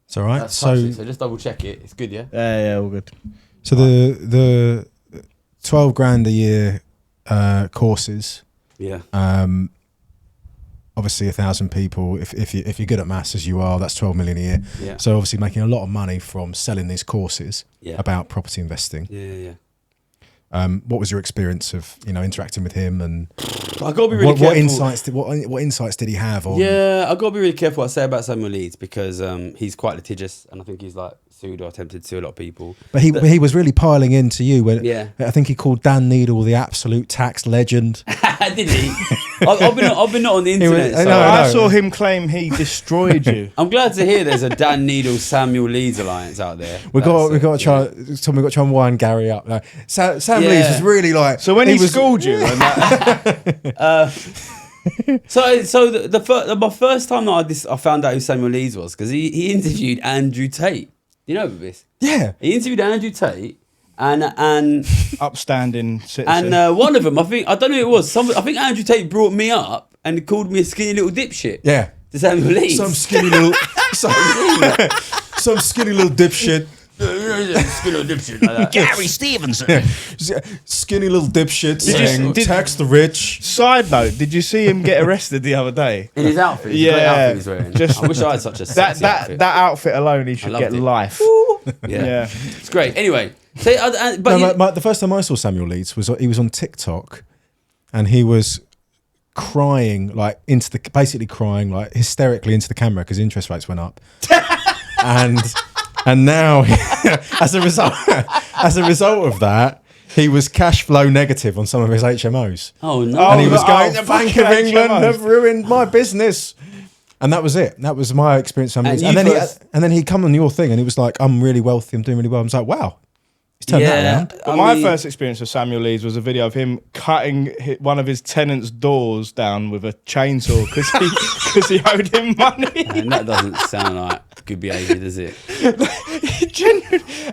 It's all right. So just double check it. It's good, yeah? Yeah, all good. So the 12 grand a year courses. Yeah. Obviously 1,000 people. If you're good at maths as you are, that's 12 million a year. Yeah. So obviously making a lot of money from selling these courses about property investing. Yeah. What was your experience of interacting with him, and I gotta be really careful. What insights did he have on? Yeah, I gotta be really careful what I say about Samuel Leeds because he's quite litigious, and I think he's like sued or attempted to sue a lot of people. But he was really piling into you. Yeah, I think he called Dan Needle the absolute tax legend. Did he? I've been not on the internet. I saw him claim he destroyed you. I'm glad to hear there's a Dan Needle Samuel Leeds alliance out there. We got to try. Tom, we got to try and wind Gary up. Sam Leeds was really like. So when he schooled you, and that, so my first time that I found out who Samuel Leeds was because he interviewed Andrew Tate. You know this? Yeah. He interviewed Andrew Tate and upstanding citizen. And one of them, I don't know who it was. I think Andrew Tate brought me up and called me a skinny little dipshit. Yeah. To Samuel Leeds. Some skinny little dipshit. Skinny little dipshit like that. Gary Stevenson. Yeah. Skinny little dipshit saying tax the rich. Side note, did you see him get arrested the other day? In his outfit? Yeah. Great outfit he's wearing. I wish I had such a sexy outfit. That outfit alone, he should get life. Yeah. It's great. Anyway. So, the first time I saw Samuel Leeds was he was on TikTok, and he was crying basically crying hysterically into the camera because interest rates went up, and now as a result of that, he was cash flow negative on some of his HMOs. Oh no! And he was going, the Bank of England have ruined my business. And that was it. That was my experience. And then he come on your thing and he was like, I'm really wealthy, I'm doing really well. I was like, wow. He's turned that around. But my first experience with Samuel Leeds was a video of him cutting one of his tenants' doors down with a chainsaw because he owed him money. And that doesn't sound like good behaviour, does it?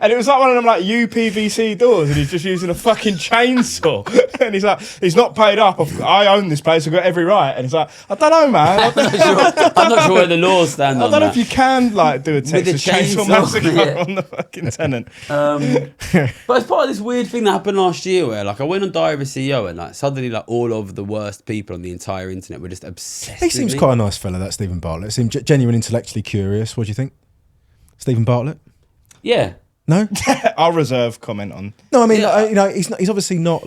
And it was like one of them UPVC doors, and he's just using a fucking chainsaw. And he's like, he's not paid up. I own this place. I've got every right. And he's like, I don't know, man. I'm not sure where the laws stand on that. I don't know if you can do a Texas chainsaw massacre on the fucking tenant. But it's part of this weird thing that happened last year where I went on Diary of a CEO and suddenly all of the worst people on the entire internet were just obsessed He seems quite a nice fella, that Stephen Bartlett. Seems genuine, intellectually curious. What do you think? Stephen Bartlett? Yeah. No? I'll reserve comment on. No, I mean, he's obviously not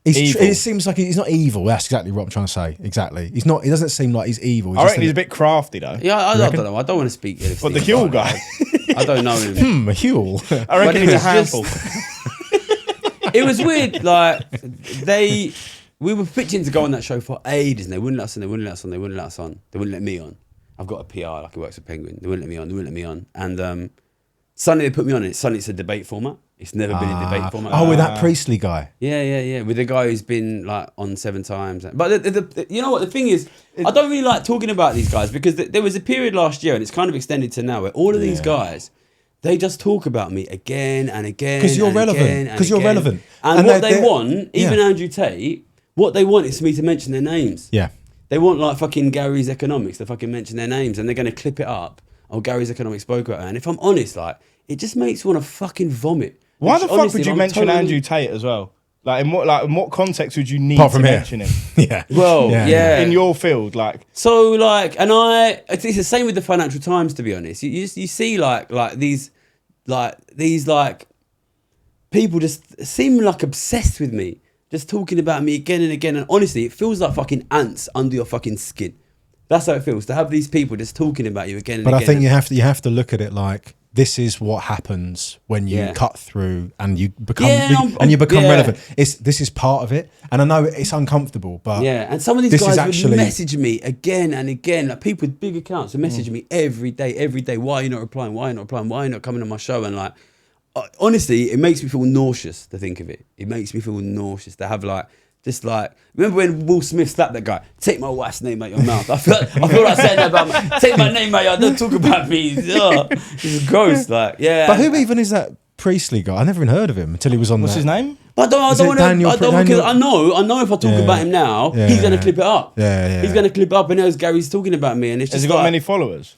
it seems like he's not evil. That's exactly what I'm trying to say. Exactly. He's not. He doesn't seem like he's evil. I reckon he's a bit crafty though. Yeah, I don't know. I don't want to speak. But the Huel guy. I don't know him. A Huel. I reckon he's a handful. It was weird. We were pitching to go on that show for ages, and they wouldn't let us on. They wouldn't let me on. I've got a PR, he works for Penguin. They wouldn't let me on. And suddenly they put me on, and suddenly it's a debate format. It's never been a debate format. Oh, with that Priestley guy. Yeah. With the guy who's been on 7 times. But you know what? The thing is, I don't really like talking about these guys because there was a period last year, and it's kind of extended to now, where all of these guys, they just talk about me again and again. Because you're relevant. Because you're relevant. And what they want, even Andrew Tate, what they want is for me to mention their names. Yeah. They want fucking Gary's Economics to fucking mention their names, and they're going to clip it up. Oh, Gary's Economics spoke about it. And if I'm honest, it just makes me want to fucking vomit. Why the fuck would you mention Andrew Tate as well? In what context would you need to mention him? Yeah. Well, yeah. In your field, So it's the same with the Financial Times, to be honest. You see these people just seem obsessed with me, just talking about me again and again. And honestly, it feels like fucking ants under your fucking skin. That's how it feels to have these people just talking about you again and again. But I think you have to look at it like this is what happens when you cut through and you become relevant. This is part of it, and I know it's uncomfortable, but and some of these guys would message me again and again. People with big accounts would message me every day. Why are you not replying? Why are you not replying? Why are you not coming on my show? And honestly, it makes me feel nauseous to think of it. It makes me feel nauseous to have remember when Will Smith slapped that guy? Take my wife's name out your mouth. I feel like saying that about take my name out. Don't talk about me. This is gross. But who even is that Priestley guy. I never even heard of him until he was on. What's his name? But I don't want to. Because I know if I talk about him now, he's going to clip it up. Yeah. He's going to clip it up, and knows Gary's talking about me, and it's Has just he got many followers?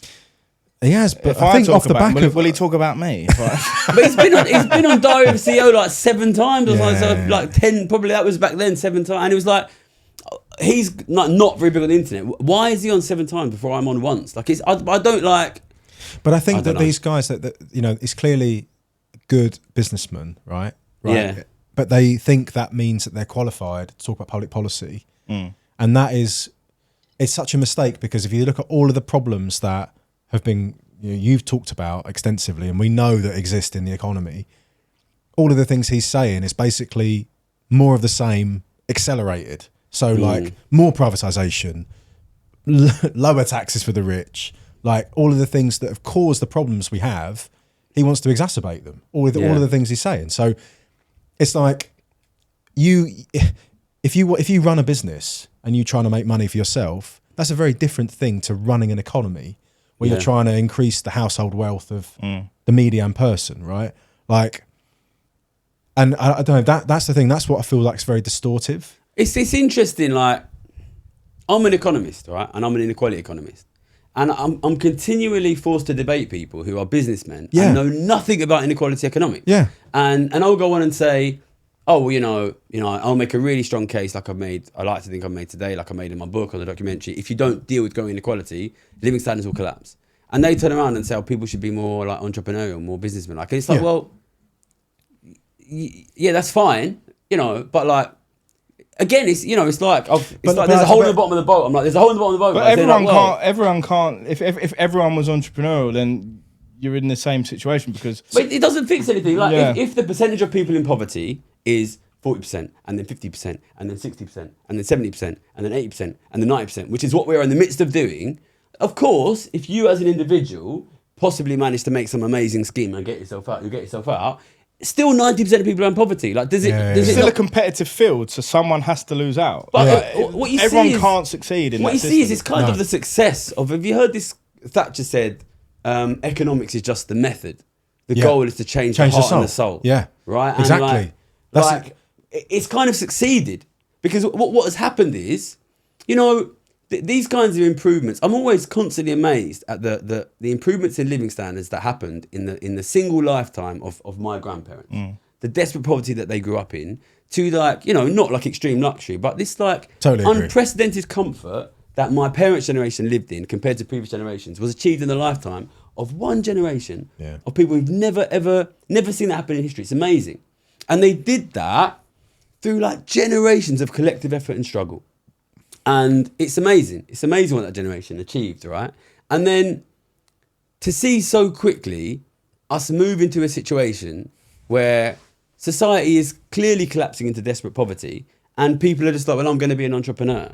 He has, but If I think talk off the about him, back of will he talk about me? But he's been on Diary of a CEO like 7 times or something, so like 10. Probably that was back then 7 times, and it was like he's not very big on the internet. Why is he on 7 times before I'm on once? Like I don't like. But I think that these guys that it's clearly good businessmen, right? Yeah. But they think that means that they're qualified to talk about public policy, and it's such a mistake, because if you look at all of the problems that have been you've talked about extensively, and we know that exist in the economy, all of the things he's saying is basically more of the same accelerated. So like more privatization, lower taxes for the rich, like all of the things that have caused the problems we have, he wants to exacerbate them. All of the things he's saying. So it's like if you run a business and you're trying to make money for yourself, that's a very different thing to running an economy where you're trying to increase the household wealth of the median person, right? Like, and I don't know, that's the thing. That's what I feel like is very distortive. It's interesting. Like, I'm an economist, right, and I'm an inequality economist, and I'm continually forced to debate people who are businessmen and know nothing about inequality economics. Yeah, and I'll go on and say, oh, well, I'll make a really strong case, like I like to think I've made today, like I made in my book or the documentary. If you don't deal with growing inequality, living standards will collapse. And they turn around and say, oh, people should be more like entrepreneurial, more businessmen. Like, and it's like, well, yeah, that's fine, but like, again, it's it's like there's a hole in the bottom of the boat. I'm like, there's a hole in the bottom of the boat. But everyone can't. If everyone was entrepreneurial, then you're in the same situation, because. But it doesn't fix anything. Like if the percentage of people in poverty is 40%, and then 50%, and then 60%, and then 70%, and then 80%, and then 90%, which is what we're in the midst of doing. Of course, if you as an individual possibly manage to make some amazing scheme and get yourself out, still 90% of people are in poverty. Like, does it? It's still a competitive field, so someone has to lose out. But what you see everyone can't succeed in that system. What you see is kind of the success of. Have you heard this? Thatcher said, "Economics is just the method. The goal is to change the heart and the soul." Yeah, right. Exactly. And it's kind of succeeded, because what has happened is, these kinds of improvements. I'm always constantly amazed at the improvements in living standards that happened in the single lifetime of my grandparents. The desperate poverty that they grew up in, to like, not like extreme luxury, but this like unprecedented comfort that my parents' generation lived in compared to previous generations was achieved in the lifetime of one generation of people who've never seen that happen in history. It's amazing. And they did that through like generations of collective effort and struggle. And it's amazing. It's amazing what that generation achieved, right? And then to see so quickly us move into a situation where society is clearly collapsing into desperate poverty, and people are just like, well, I'm going to be an entrepreneur.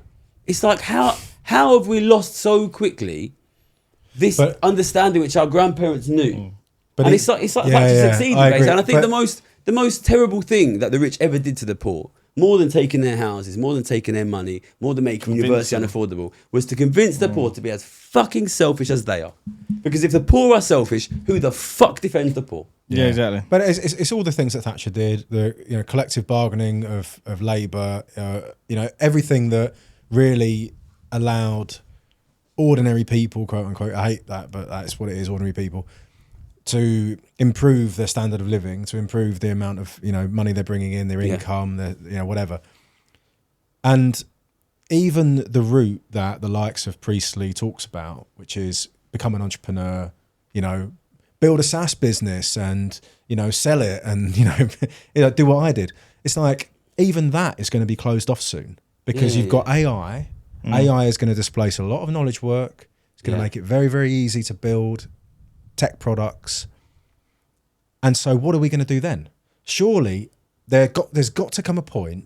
It's like, how have we lost so quickly this understanding which our grandparents knew? But it's like about to succeed, basically. And I think the most terrible thing that the rich ever did to the poor, more than taking their houses, more than taking their money, more than making university unaffordable, was to convince the poor to be as fucking selfish as they are. Because if the poor are selfish, who the fuck defends the poor? Yeah, exactly. But it's all the things that Thatcher did, the collective bargaining of labour, everything that really allowed ordinary people, quote unquote, I hate that, but that's what it is, ordinary people, to improve their standard of living, to improve the amount of money they're bringing in, their income, their whatever. And even the route that the likes of Priestley talks about, which is become an entrepreneur, build a SaaS business and sell it and do what I did. It's like even that is going to be closed off soon, because you've got AI. AI is going to displace a lot of knowledge work. It's going to make it very, very easy to build tech products. And so what are we going to do then? Surely there's got to come a point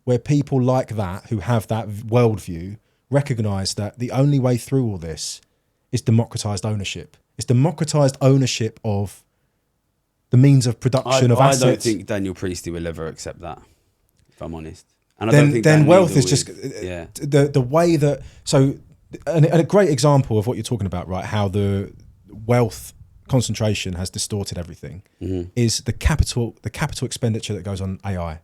where people like that, who have that worldview, recognize that the only way through all this is democratized ownership. It's democratized ownership of the means of production of assets. I don't think Daniel Priestley will ever accept that, if I'm honest. And then wealth is just the way that, so and a great example of what you're talking about, right? How the wealth concentration has distorted everything, is the capital expenditure that goes on AI.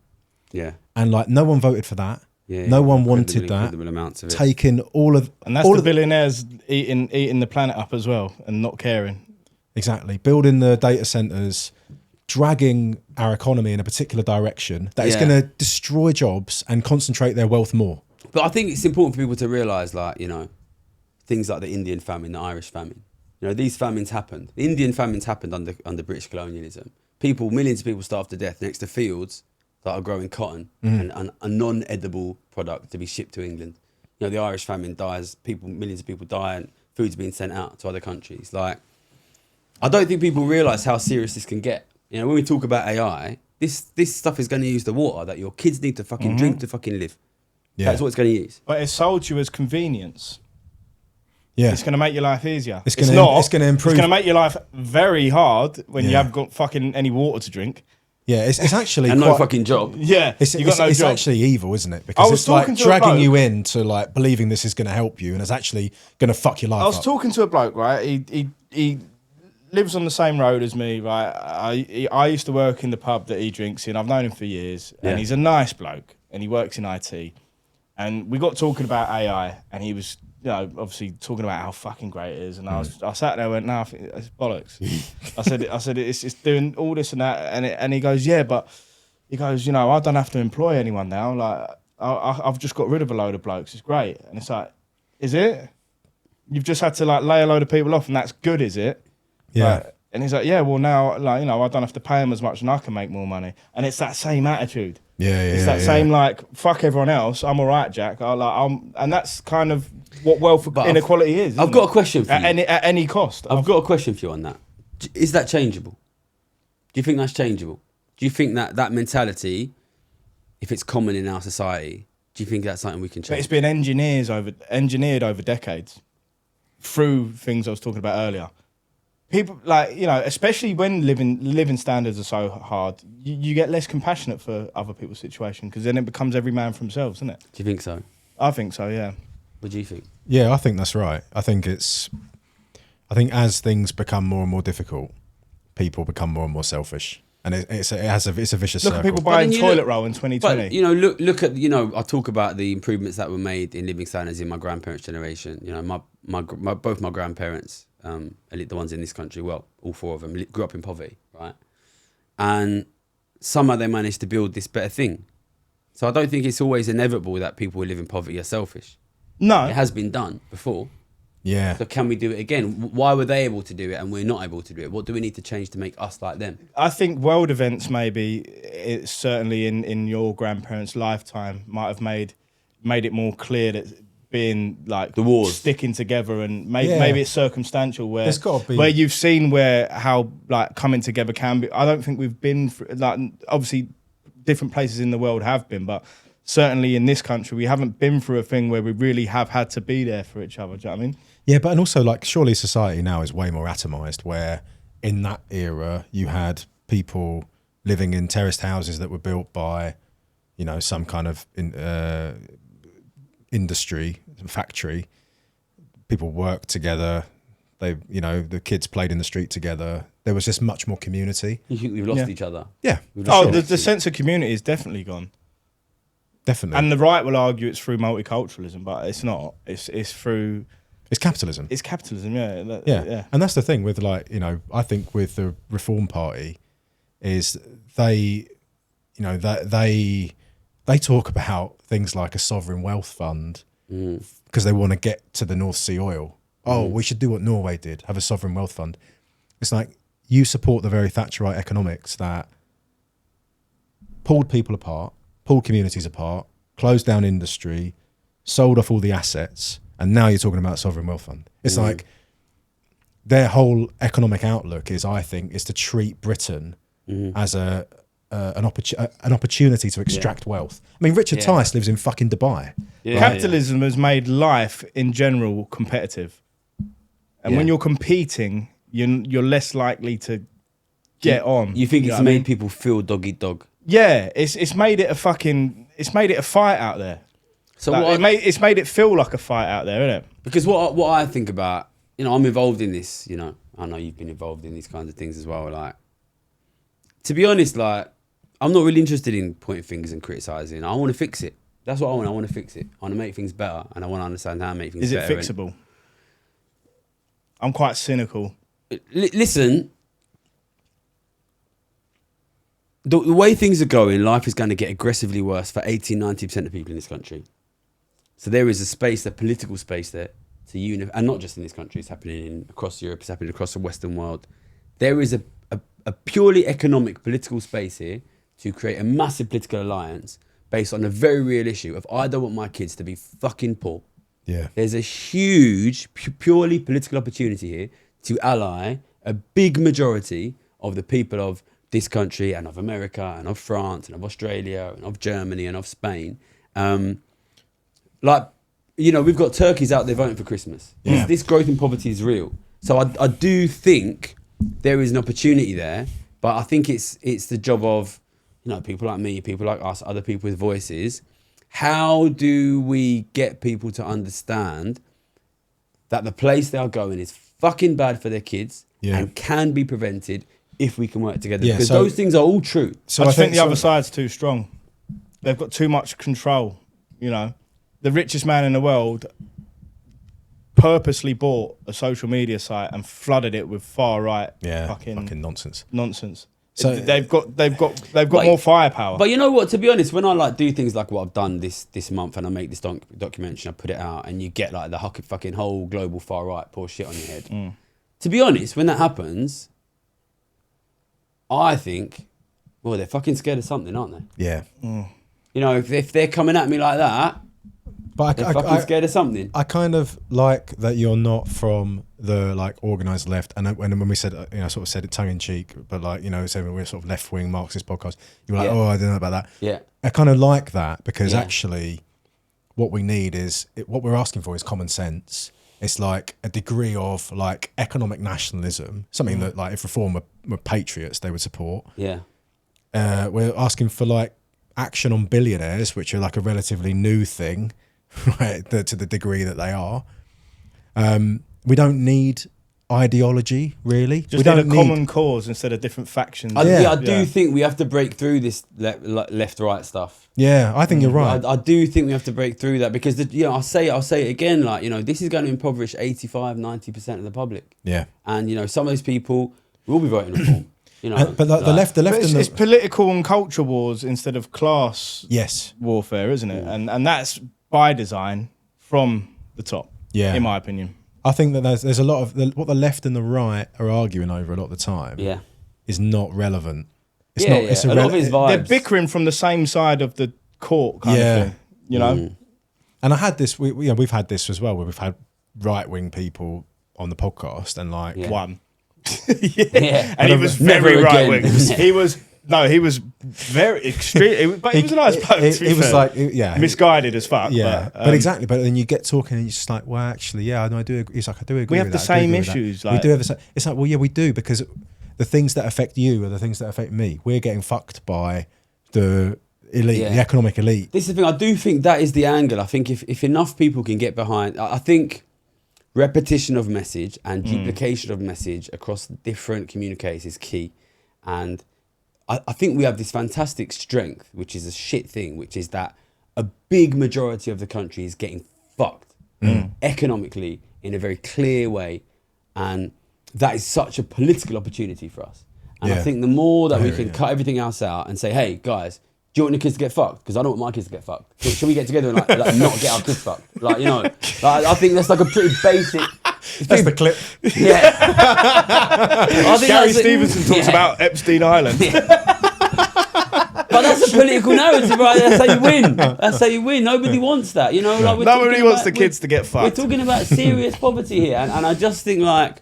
Yeah. And like no one voted for that. Yeah, no one wanted that. Amounts of it. Taking all of and that's all the of billionaires eating the planet up as well and not caring. Exactly. Building the data centers, dragging our economy in a particular direction that is going to destroy jobs and concentrate their wealth more. But I think it's important for people to realise, like, you know, things like the Indian famine, the Irish famine. You know, these famines happened. The Indian famines happened under British colonialism. Millions of people starved to death next to fields that are growing cotton and a non-edible product to be shipped to England. You know, the Irish famine dies, millions of people die, and food's being sent out to other countries. Like, I don't think people realise how serious this can get. You know, when we talk about AI, this stuff is going to use the water that your kids need to fucking drink to fucking live. Yeah. That's what it's going to use. But it's sold you as convenience. Yeah. It's going to make your life easier. It's going to improve. It's going to make your life very hard when you haven't got fucking any water to drink. Yeah, it's actually and no fucking job. Yeah, it's actually evil, isn't it? Because it's like dragging you into like believing this is going to help you, and it's actually going to fuck your life up. I was talking to a bloke, right? He lives on the same road as me, right? I used to work in the pub that he drinks in. I've known him for years, and he's a nice bloke, and he works in IT. And we got talking about AI, and he was, you know, obviously talking about how fucking great it is. And I sat there and went, no, I think it's bollocks. I said it's doing all this and that. And he goes, yeah, but he goes, you know, I don't have to employ anyone now. Like, I've just got rid of a load of blokes. It's great. And it's like, is it? You've just had to like lay a load of people off, and that's good, is it? Yeah. Like, and he's like, yeah, well now, like, you know, I don't have to pay them as much, and I can make more money. And it's that same attitude. It's that same like, fuck everyone else. I'm all right, Jack. And that's kind of what wealth inequality is. I've got a question for you. At any cost. I've got a question for you on that. Is that changeable? Do you think that's changeable? Do you think that mentality, if it's common in our society, do you think that's something we can change? But it's been engineered over decades through things I was talking about earlier. People, like, you know, especially when living standards are so hard, you get less compassionate for other people's situation, because then it becomes every man for himself, isn't it? Do you think so? I think so, yeah. What do you think? Yeah, I think that's right. I think as things become more and more difficult, people become more and more selfish, and it's a vicious circle. Look at people buying toilet roll in 2020. But, you know, look at, you know, I talk about the improvements that were made in living standards in my grandparents' generation. You know, both my grandparents, the ones in this country, well, all four of them grew up in poverty, right? And somehow they managed to build this better thing. So I don't think it's always inevitable that people who live in poverty are selfish. No. It has been done before. Yeah. So can we do it again? Why were they able to do it and we're not able to do it? What do we need to change to make us like them? I think world events, maybe, it's certainly in your grandparents' lifetime, might have made it more clear that being like the wars, sticking together, and maybe it's circumstantial where you've seen how like coming together can be. I don't think we've been through, like, obviously different places in the world have been, but certainly in this country we haven't been through a thing where we really have had to be there for each other. Do you know what I mean? Yeah, but and also, like, surely society now is way more atomized, where in that era you had people living in terraced houses that were built by, you know, some kind of industry, factory. People worked together. They, you know, the kids played in the street together. There was just much more community. You think we've lost each other? Yeah. The sense of community is definitely gone. Definitely. And the right will argue it's through multiculturalism, but it's not. It's through... It's capitalism. It's capitalism, yeah. Yeah. And that's the thing with, like, you know, I think with the Reform Party is they talk about things like a sovereign wealth fund because they want to get to the North Sea oil. Oh, we should do what Norway did, have a sovereign wealth fund. It's like, you support the very Thatcherite economics that pulled people apart, pulled communities apart, closed down industry, sold off all the assets, and now you're talking about a sovereign wealth fund. It's like their whole economic outlook is to treat Britain as an opportunity to extract wealth. I mean, Richard Tice lives in fucking Dubai. Yeah. Capitalism has made life in general competitive. And when you're competing, you're less likely to get on. You think it's made people feel dog eat dog? Yeah, it's made it a fight out there. So like, it's made it feel like a fight out there, isn't it? Because what I think about, you know, I'm involved in this, you know, I know you've been involved in these kinds of things as well. Like, to be honest, like, I'm not really interested in pointing fingers and criticising. I want to fix it. That's what I want. I want to fix it. I want to make things better, and I want to understand how to make things better. Is it fixable? I'm quite cynical. Listen, the way things are going, life is going to get aggressively worse for 80-90% of people in this country. So there is a space, a political space there to unify, and not just in this country. It's happening across Europe. It's happening across the Western world. There is a purely economic political space here to create a massive political alliance based on a very real issue of I don't want my kids to be fucking poor. Yeah. There's a huge, purely political opportunity here to ally a big majority of the people of this country and of America and of France and of Australia and of Germany and of Spain. Like, you know, we've got turkeys out there voting for Christmas. Yeah. This growth in poverty is real. So I do think there is an opportunity there, but I think it's the job of, you know, people like me, people like us, other people with voices. How do we get people to understand that the place they are going is fucking bad for their kids and can be prevented if we can work together? Because those things are all true. So I think the other side's too strong. They've got too much control, you know. The richest man in the world purposely bought a social media site and flooded it with far right fucking nonsense. So they've got more firepower. But you know what? To be honest, when I like do things like what I've done this month, and I make this documentary, and I put it out, and you get like the fucking whole global far right pour shit on your head. To be honest, when that happens, I think, well, they're fucking scared of something, aren't they? Yeah. You know, if they're coming at me like that. But they're fucking scared of something. I kind of like that you're not from the like organised left, and when we said, you know, sort of said it tongue in cheek, but like, you know, saying we're sort of left wing Marxist podcast, you were like, oh, I don't know about that. Yeah, I kind of like that because actually, what we need is what we're asking for is common sense. It's like a degree of like economic nationalism, something that like if Reform were patriots, they would support. Yeah, we're asking for like action on billionaires, which are like a relatively new thing. Right, to the degree that they are. We don't need ideology, really. Just need a common cause instead of different factions. I do think we have to break through this left-right stuff. Yeah, I think you're right. I do think we have to break through that because, I'll say it again, like, you know, this is going to impoverish 85-90% of the public. Yeah. And, you know, some of those people will be voting Reform. You know, but the left it's political and culture wars instead of class warfare, isn't it? And that's by design from the top, in my opinion. I think that there's a lot of what the left and the right are arguing over a lot of the time is not relevant. It's not. It's a lot of his vibes. They're bickering from the same side of the court kind of thing, you know? And I had this, we've had this as well, where we've had right-wing people on the podcast and like... One. And he was very right-wing. He was very extreme, but he was a nice bloke. He was like, misguided as fuck. Yeah, but exactly. But then you get talking, and you're just like, well, actually, I do agree. He's like, I do agree. We have the same issues. We do have the same. It's like, well, yeah, we do, because the things that affect you are the things that affect me. We're getting fucked by the elite, the economic elite. This is the thing. I do think that is the angle. I think if enough people can get behind, I think repetition of message and duplication of message across different communiques is key, and I think we have this fantastic strength, which is a shit thing, which is that a big majority of the country is getting fucked economically in a very clear way. And that is such a political opportunity for us. And I think the more that we can cut everything else out and say, hey, guys, do you want your kids to get fucked? Because I don't want my kids to get fucked. Should we get together and like not get our kids fucked? Like, you know, like, I think that's like a pretty basic... That's the clip. Yeah. Gary Stevenson talks about Epstein Island. But that's a political narrative, right? That's how you win. That's how you win. Nobody wants that, you know. Like nobody wants the kids to get fucked. We're talking about serious poverty here, and I just think like,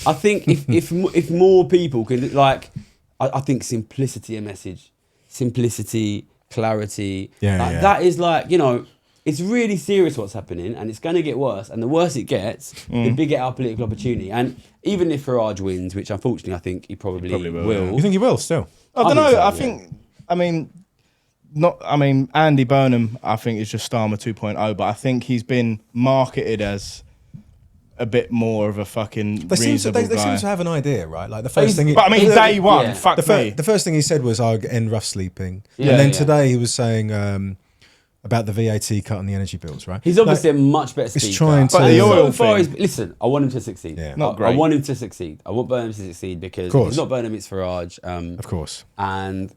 I think if more people can like, I think simplicity of message, simplicity, clarity, that is like, you know. It's really serious what's happening, and it's going to get worse. And the worse it gets, the bigger our political opportunity. And even if Farage wins, which unfortunately I think he probably will. Yeah. You think he will still? I don't know. I think, Andy Burnham, I think, is just Starmer 2.0, but I think he's been marketed as a bit more of a fucking They seem reasonable to guy. have an idea, right? Like the first thing. But I mean, day one, fuck me. The first thing he said was, "I'll end rough sleeping," Yeah, and then yeah. today he was saying about the VAT cut on the energy bills, right? He's obviously a much better speaker. He's trying to. But the oil listen, I want him to succeed. Yeah. Not great. I want him to succeed. I want Burnham to succeed because course. it's not Burnham, it's Farage. Of course. And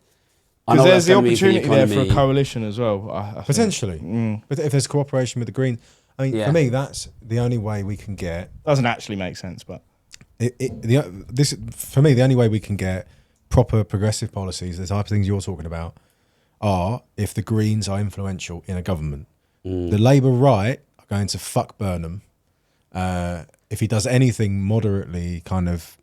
I know Because there's the that's gonna mean for opportunity there for a economy. coalition as well. I think. Potentially. But if there's cooperation with the Greens, I mean, Yeah. for me, that's the only way we can get. Doesn't actually make sense, but For me, the only way we can get proper progressive policies, the type of things you're talking about, are if the Greens are influential in a government. The Labour right are going to fuck Burnham if he does anything moderately kind of,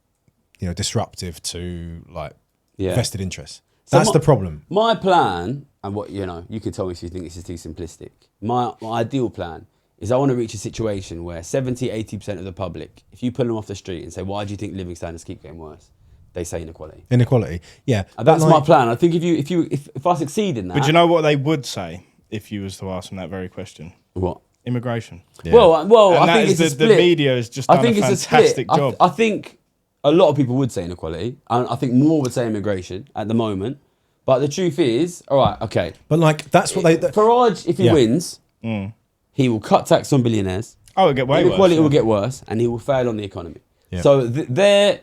disruptive to like vested interests. So That's the problem. My plan, and what you can tell me if you think this is too simplistic. My ideal plan is I want to reach a situation where 70-80% of the public, if you pull them off the street and say, why do you think living standards keep getting worse? They say inequality. Inequality, yeah. And that's my plan. I think if I succeed in that. But you know what they would say if you was to ask them that very question? What? Immigration. Yeah. Well, And I that think is it's a the split. media has just done I think a it's fantastic a split. job. I think a lot of people would say inequality, and I think more would say immigration at the moment. But the truth is, all right, okay. But like that's what they. Farage, if he wins, he will cut tax on billionaires. Oh, it'll get way worse. Inequality will get worse, and he will fail on the economy. Yeah. So their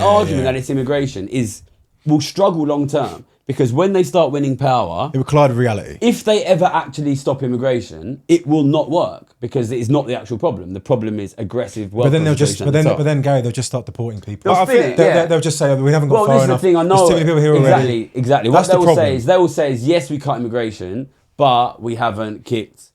argument that it's immigration will struggle long term because when they start winning power, It would collide with reality. if they ever actually stop immigration, it will not work because it is not the actual problem. The problem is aggressive wealth But then concentration at the top. but then Gary, they'll just start deporting people. They'll spin it, yeah. They'll just say, oh, we haven't got Well, far this is the enough. thing. I know There's too many people here already. exactly. That's What the they problem. will say is yes, we cut immigration, but we haven't kicked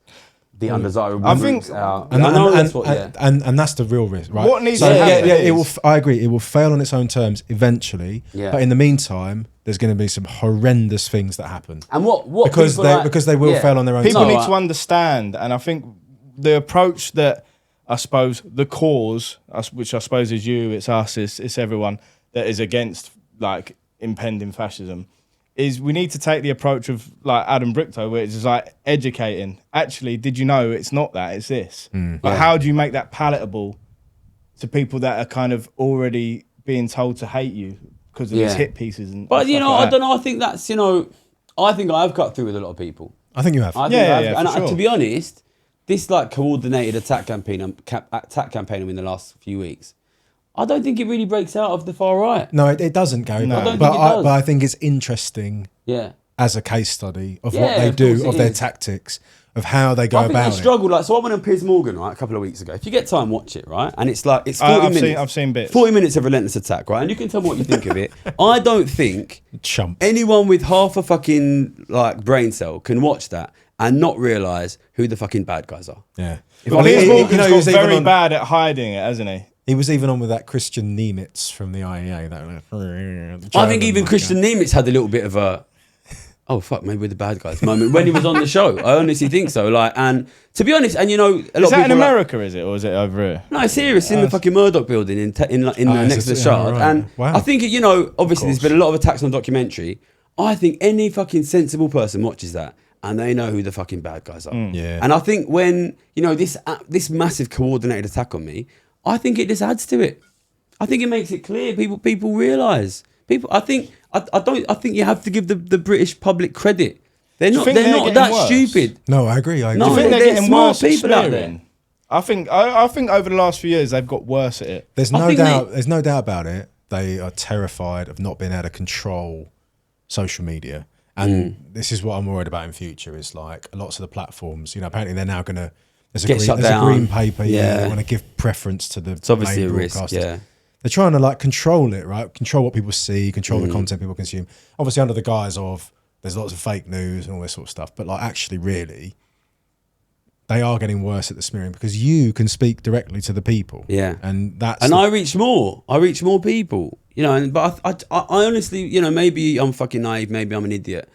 the undesirable I think- groups out. And, I know and, that's what. Yeah. and that's the real risk, right? What needs so, to yeah, happen yeah, it is- will. I agree. It will fail on its own terms eventually. Yeah. But in the meantime, there's going to be some horrendous things that happen And what because they will fail on their own. People terms. need to understand, and I think the approach that I suppose the cause, which I suppose is you, it's us, it's everyone that is against like impending fascism, is we need to take the approach of like Adam Brichto, which is like educating. Actually, did you know it's not that, it's this. But how do you make that palatable to people that are kind of already being told to hate you because of these hit pieces? But stuff like I that? don't know. I think that's I think I've cut through with a lot of people. I think you have. I think Yeah, and for sure. to be honest, this like coordinated attack campaign in the last few weeks, I don't think it really breaks out of the far right. No, it doesn't, Gary. No. But, I don't but, think it does. but I think it's interesting Yeah. as a case study of Yeah, what they of course do, it of their is. tactics, of how they go I think about they it. struggle. Like, so I went on Piers Morgan a couple of weeks ago. If you get time, watch it. Right, and it's 40 minutes. I've seen bits. 40 minutes of relentless attack. Right, and you can tell me what you think of it. I don't think Chump. anyone with half a fucking like brain cell can watch that and not realise who the fucking bad guys are. Yeah. Well, he- Piers he- Morgan's he got was even very on- bad at hiding it, hasn't he? He was even on with that Christian Niemitz from the IEA. That I think even Christian Niemitz had a little bit of a, oh fuck, maybe we're the bad guys moment when he was on the show. I honestly think so. Like, and to be honest, and a lot Is of that people in are like, America, is it? Or is it over here? no, it's here. It's in the fucking Murdoch building it's next to the just- Shard. right. And Wow. I think, obviously there's been a lot of attacks on the documentary. I think any fucking sensible person watches that and they know who the fucking bad guys are. Yeah. And I think when, this massive coordinated attack on me, I think it just adds to it. I think it makes it clear. People realise. I think you have to give the British public credit. They're not think they're not getting that worse? stupid. No, I agree. I agree. No, I think they're they're getting smart worse at people out smearing. I think over the last few years they've got worse at it. There's I no think doubt. There's no doubt about it. They are terrified of not being able to control social media, and this is what I'm worried about in future. Is like lots of the platforms. Apparently they're now going to. There's Get shut a down. green paper. Yeah. They want to give preference to the. It's obviously main a risk. broadcasters. Yeah. They're trying to control it, right? Control what people see, control the content people consume. Obviously under the guise of there's lots of fake news and all this sort of stuff. But actually, really, they are getting worse at the smearing because you can speak directly to the people. Yeah. And that's And I reach more. I reach more people. But I honestly, maybe I'm fucking naive. Maybe I'm an idiot.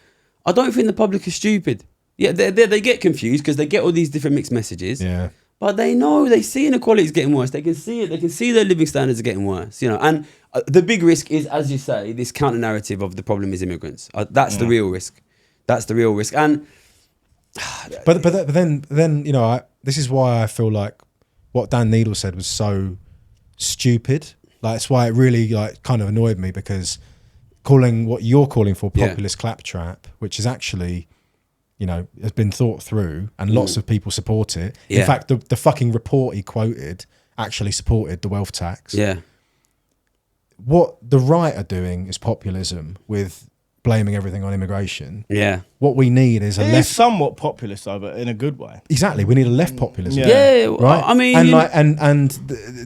I don't think the public is stupid. Yeah, they get confused because they get all these different mixed messages. Yeah. But they see inequality is getting worse. They can see it. They can see their living standards are getting worse. And the big risk is, as you say, this counter narrative of the problem is immigrants. That's the real risk. That's the real risk. And But then this is why I feel like what Dan Needle said was so stupid. Like, that's why it really like kind of annoyed me, because calling what you're calling for populist claptrap, which is actually, you know, has been thought through and lots of people support it. Yeah. In fact, the fucking report he quoted actually supported the wealth tax. Yeah. What the right are doing is populism with blaming everything on immigration. Yeah. What we need is a It left. is somewhat populist, though, but in a good way. Exactly, we need a left populism. Yeah. Right. I mean, and like, and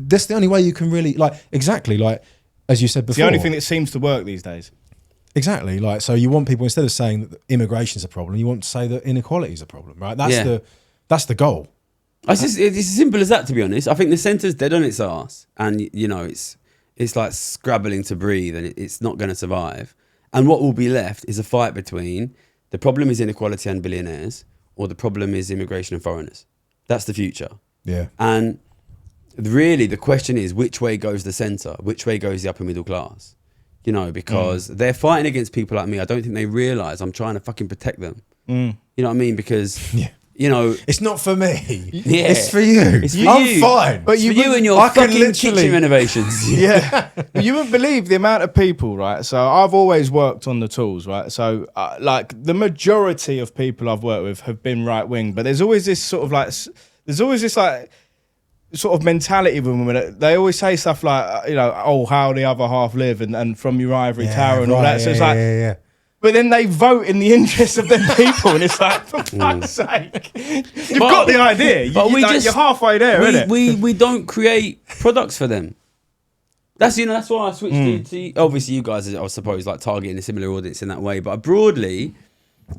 that's the only way you can really like. Exactly, like as you said before. It's the only thing that seems to work these days. Exactly, like so you want people, instead of saying that immigration is a problem, you want to say that inequality is a problem, right? That's the goal. It's as simple as that, to be honest. I think the centre's dead on its arse, and you know it's like scrabbling to breathe, and it's not going to survive. And what will be left is a fight between the problem is inequality and billionaires, or the problem is immigration and foreigners. That's the future. Yeah. And really, the question is, which way goes the centre? Which way goes the upper middle class? You know, because they're fighting against people like me. I don't think they realise I'm trying to fucking protect them. You know what I mean? Because, you know... It's not for me. Yeah. It's for you. It's for I'm you. fine. But you and your fucking kitchen renovations. Yeah. You wouldn't believe the amount of people, right? So I've always worked on the tools, right? So like the majority of people I've worked with have been right wing, but there's always this sort of like, sort of mentality with women. They always say stuff like, you know, oh, how the other half live, and from your ivory tower and all that. So it's like, but then they vote in the interest of them people, and it's like, for fuck's sake, you've got the idea. You're halfway there, isn't it? We don't create products for them. That's why I switched to obviously you guys, I suppose, like targeting a similar audience in that way, but broadly,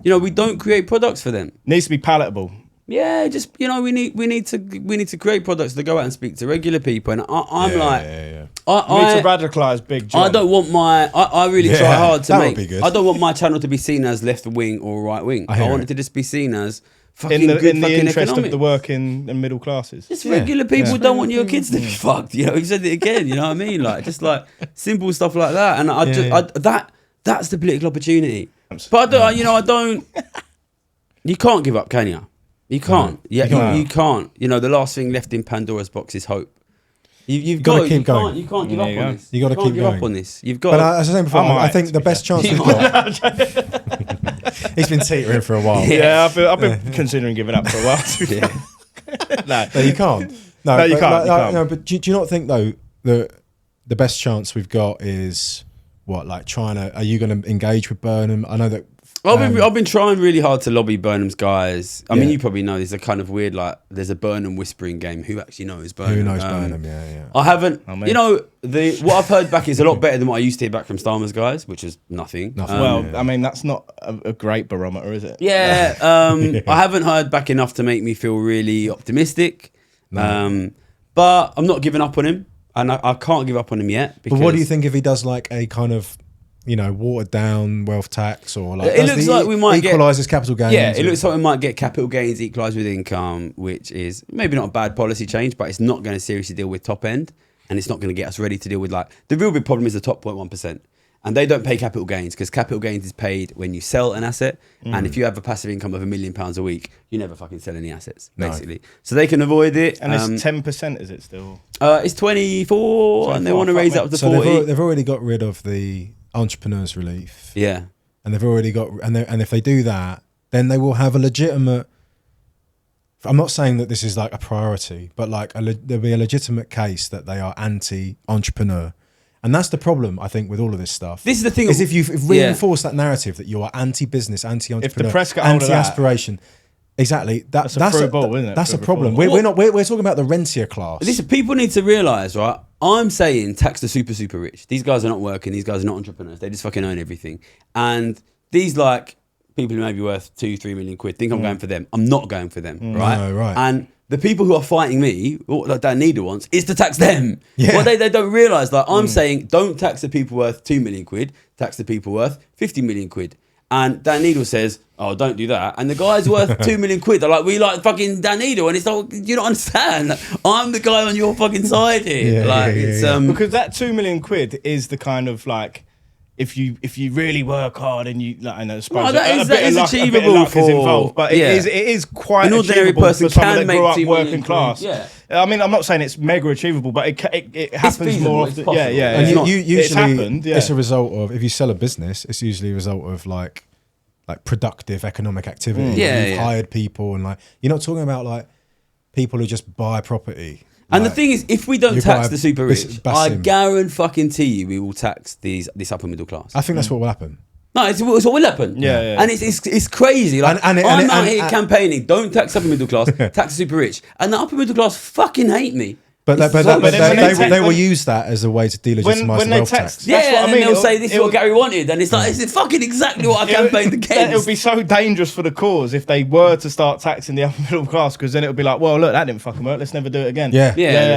you know, we don't create products for them. Needs to be palatable. Yeah, just, you know, we need to create products that go out and speak to regular people, and I need to radicalise Big John. I don't want I really try hard to make. Would be good. I don't want my channel to be seen as left wing or right wing. I want it to just be seen as fucking in the fucking interest economic. of the working and middle classes. Just regular people don't want your kids to be fucked. You know, you said it again. You know what I mean? Like just like simple stuff like that, and that's the political opportunity. But I don't. You can't give up, can you? You can't. You can't. You know, the last thing left in Pandora's box is hope. You've got to keep going. You can't give up on this. You got to keep give going. up on this. You've got. But as I said before, I think the best chance we've got. He's been teetering for a while. Yeah, I've been considering giving up for a while. No, you can't. No, you can't. No, but do you not think though that the best chance we've got is what? Like are you going to engage with Burnham? I know that. I've been trying really hard to lobby Burnham's guys. I mean, you probably know there's a kind of weird, like, there's a Burnham whispering game. Who actually knows Burnham? Who knows Burnham? Yeah. I haven't. You know, what I've heard back is a lot better than what I used to hear back from Starmer's guys, which is nothing. I mean, that's not a great barometer, is it? Yeah. I haven't heard back enough to make me feel really optimistic. No. But I'm not giving up on him, and I can't give up on him yet. But what do you think if he does like a kind of, you know, watered down wealth tax, or like it looks like we might equalises capital gains? Yeah, it looks like we might get capital gains equalised with income, which is maybe not a bad policy change, but it's not going to seriously deal with top end, and it's not going to get us ready to deal with like the real big problem is the top 0.1%, and they don't pay capital gains because capital gains is paid when you sell an asset, and if you have a passive income of £1 million a week, you never fucking sell any assets basically. No. So they can avoid it. And it's 10%, is it still? It's 24, and they want to raise it up to 40. So they've already got rid of the entrepreneurs relief, and they've already got, and if they do that, then they will have a legitimate. I'm not saying that this is like a priority, but like there'll be a legitimate case that they are anti-entrepreneur, and that's the problem I think with all of this stuff. This is the thing: is if you reinforce that narrative that you are anti-business, anti-entrepreneur, if the press get hold of that, anti-aspiration. Exactly. That's a ball, isn't it? That's a problem. We're talking about the rentier class. Listen, people need to realise, right? I'm saying tax the super rich. These guys are not working. These guys are not entrepreneurs. They just fucking own everything. And these like people who may be worth 2-3 million quid think I'm going for them. I'm not going for them, right? No, right. And the people who are fighting me, like Dan Needle wants, is to tax them. Yeah. Well, they don't realise. Like I'm saying, don't tax the people worth 2 million quid. Tax the people worth 50 million quid. And Dan Needle says, oh, don't do that. And the guy's worth 2 million quid. They're like, we like fucking Dan Needle. And it's like, you don't understand. Like, I'm the guy on your fucking side here. Because that 2 million quid is the kind of like, if you really work hard and you, like, I know, that is achievable is involved, but it is quite an ordinary person for someone can that grew make up 2 working million class. quid. Yeah. I mean, I'm not saying it's mega achievable, but it happens more often. Yeah. And usually it's happened. Yeah. It's a result of, if you sell a business, it's usually a result of like productive economic activity. You've hired people, and like you're not talking about like people who just buy property. And the thing is, if we don't tax the super rich, I guarantee you we will tax this upper middle class. I think that's what will happen. No, it's what will happen. Yeah. And it's crazy. Like, I'm out here campaigning, don't tax upper middle class, tax the super rich. And the upper middle class fucking hate me. But they will use that as a way to delegitimize the wealth tax. Yeah, and then they'll say this is what Gary wanted, and it's like it's fucking exactly what I campaigned against. It would be so dangerous for the cause if they were to start taxing the upper middle class, because then it would be like, well, look, that didn't fucking work. Let's never do it again. Yeah.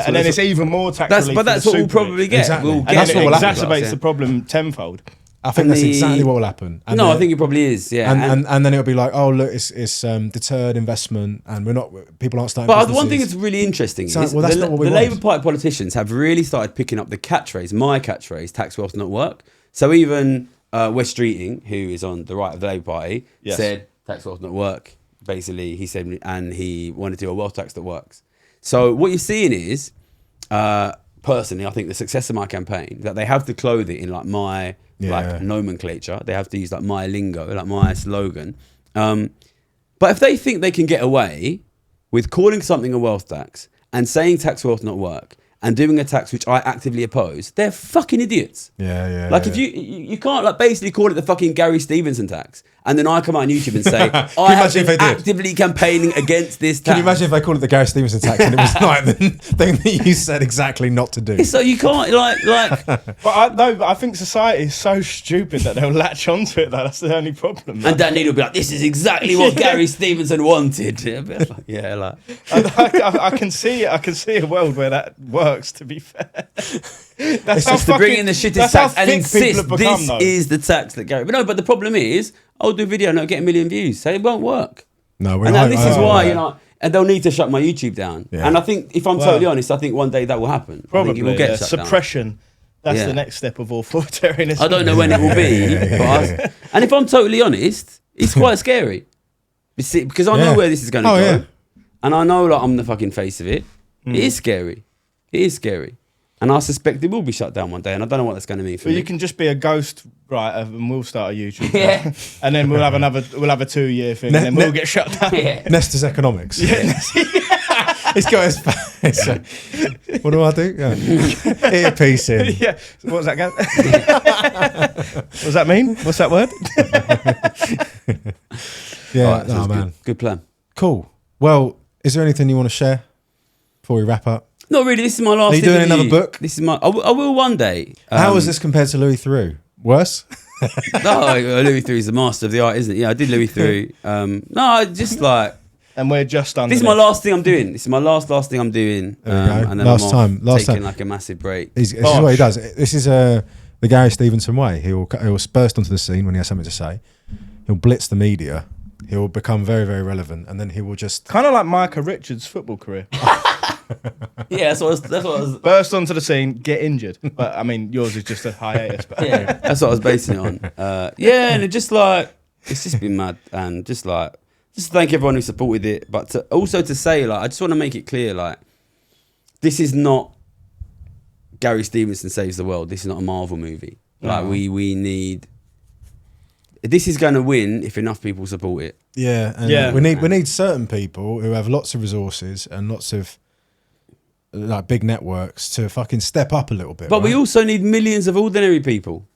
And then it's even more tax relief. But that's what we'll probably get. Exactly. We'll And get that's what it exacerbates the problem tenfold. I think that's exactly what will happen. And I think it probably is. Yeah, and then it'll be like, oh look, it's deterred investment, and people aren't starting. But businesses. one thing that's really interesting is the Labour Party politicians have really started picking up the catchphrase, my catchphrase, tax wealth not work. So even Wes Streeting, who is on the right of the Labour Party, said tax wealth not work. Basically, he said, and he wanted to do a wealth tax that works. So what you're seeing is, personally, I think the success of my campaign, that they have to clothe it in like my nomenclature. They have to use like my lingo, like my slogan. But if they think they can get away with calling something a wealth tax and saying tax wealth not work and doing a tax which I actively oppose, they're fucking idiots. Like if you can't like basically call it the fucking Gary Stevenson tax, and then I come out on YouTube and say I have been actively campaigning against this tax. Can you imagine if they called it the Gary Stevenson tax and it was like the thing that you said exactly not to do? So you can't like. But I think society is so stupid that they'll latch onto it. That's the only problem. And Dan Needle will be like, "This is exactly what Gary Stevenson wanted." I can see a world where that works. To be fair, that's just to bring in the shittest tax and insist this is the tax that Gary. But the problem is, I'll do a video and not get 1 million views, so it won't work. No, this is why and they'll need to shut my YouTube down. Yeah. And I think, if I'm totally honest, I think one day that will happen. Probably, I think it will get shut suppression. Down. That's the next step of authoritarianism. I don't know when it will be, and if I'm totally honest, it's quite scary. Because I know where this is going to go, and I know I'm the fucking face of it. It is scary. It is scary. And I suspect it will be shut down one day, and I don't know what that's going to mean for me. You can just be a ghost writer, and we'll start a YouTube channel. And then we'll have a 2-year thing, and then we'll get shut down. Nestor's economics. He's got his face. What do I do? Eat a piece in. Yeah. What was that, Gav? What does that mean? What's that word? Man. Good plan. Cool. Well, is there anything you want to share before we wrap up? Not really. This is my last. Are you doing another book? This is my. I will one day. How is this compared to Louis Theroux? Worse? No, Louis Theroux is the master of the art, isn't it? Yeah, I did Louis Theroux. No, just like. And we're just done. This is my last thing I'm doing. This is my last thing I'm doing. And then last time, taking like a massive break. This is what he does. This is the Gary Stevenson way. He'll burst onto the scene when he has something to say. He'll blitz the media. He'll become very, very relevant, and then he will just kind of like Micah Richards' football career. Yeah, that's what I was. Burst onto the scene, get injured. But I mean, yours is just a hiatus. But yeah, that's what I was basing it on. And it's just been mad, and just thank everyone who supported it, but also to say, I just want to make it clear, this is not Gary Stevenson Saves the World. This is not a Marvel movie. We need. This is going to win if enough people support it. Yeah, and we need certain people who have lots of resources and lots of big networks to fucking step up a little bit. But we also need millions of ordinary people.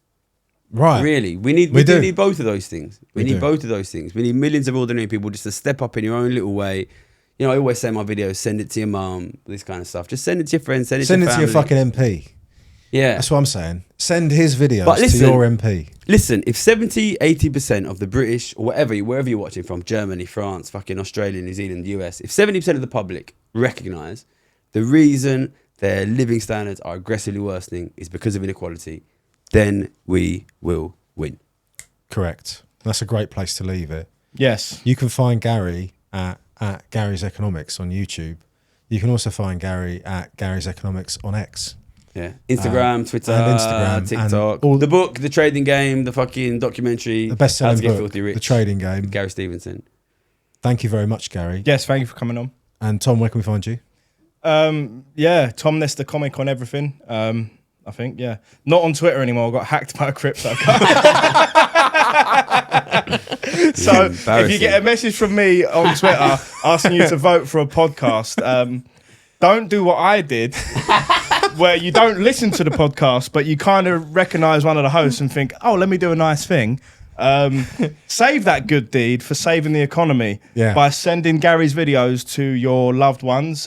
Right. Really. We do need both of those things. We need both of those things. We need millions of ordinary people just to step up in your own little way. I always say in my videos, send it to your mum, this kind of stuff. Just send it to your friends, send it to your family. To your fucking MP. Yeah. That's what I'm saying. Send his videos to your MP. Listen, if 70-80% of the British, or wherever you're watching from, Germany, France, fucking Australia, New Zealand, US, if 70% of the public recognise the reason their living standards are aggressively worsening is because of inequality, then we will win. Correct. That's a great place to leave it. Yes. You can find Gary at Gary's Economics on YouTube. You can also find Gary at Gary's Economics on X. Yeah, Instagram, Twitter, TikTok, the book, The Trading Game, the fucking documentary, the best-selling book, Filthy Rich, The Trading Game, Gary Stevenson. Thank you very much, Gary. Yes, thank you for coming on. And Tom, where can we find you? Yeah, Tom Nestor comic on everything. I think, yeah. Not on Twitter anymore. I got hacked by a crypto. So if you get a message from me on Twitter asking you to vote for a podcast, don't do what I did, where you don't listen to the podcast, but you kind of recognise one of the hosts and think, oh, let me do a nice thing. Save that good deed for saving the economy by sending Gary's videos to your loved ones.